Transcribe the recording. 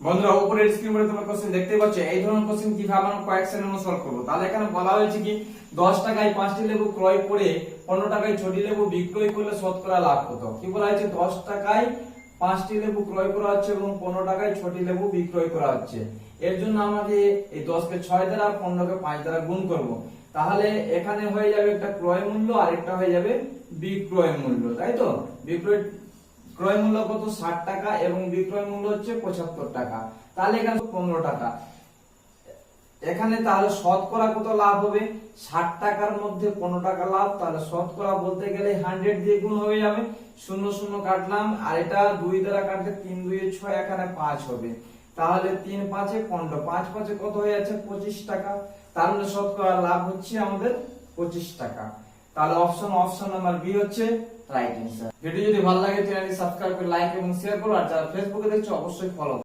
বন্ধুরা উপরের স্ক্রিনে তোমরা কোশ্চেন দেখতে পাচ্ছ। এই ধরনের কোশ্চেন কিভাবে আমরা কয়েক সেকেন্ডে সলভ করব। তাহলে এখানে বলা হয়েছে কি 10 টাকায় 5টি লেবু ক্রয় করে 15 টাকায় 6টি লেবু বিক্রয় করলে শতকরা লাভ কত। কি বলা হয়েছে 10 টাকায় 5টি লেবু ক্রয় করা হচ্ছে এবং 15 টাকায় 6টি লেবু বিক্রয় করা হচ্ছে। এর জন্য আমাকে এই 10 কে 6 দ্বারা 15 কে 5 দ্বারা গুণ করব। তাহলে এখানে হয়ে যাবে একটা ক্রয় মূল্য আর একটা হয়ে যাবে বিক্রয় মূল্য, তাই তো। ক্রয় মূল্য কত 60 টাকা এবং বিক্রয় মূল্য হচ্ছে 75 টাকা। তাহলে এখানে 15 টাকা। এখানে তাহলে শতকরা কত লাভ হবে 60 টাকার মধ্যে 15 টাকা লাভ। তাহলে শতকরা বলতে গেলে 100 দিয়ে গুণ হয়ে যাবে, 0 0 কাটলাম আর এটা 2 দ্বারা কাটলে 3 2 এ 6, এখানে 5 হবে। তাহলে 3 5 এ 15, 5 5 এ কত হয়ে যাচ্ছে 25 টাকা। তাহলে শতকরা লাভ হচ্ছে আমাদের 25 টাকা। তাহলে অপশন নাম্বার বি হচ্ছে রাইট অ্যান্সার। ভিডিও যদি ভালো লাগে চ্যানেলটি সাবস্ক্রাইব করে লাইক এবং শেয়ার করো, আর যারা ফেসবুকে দেখছো অবশ্যই ফলো।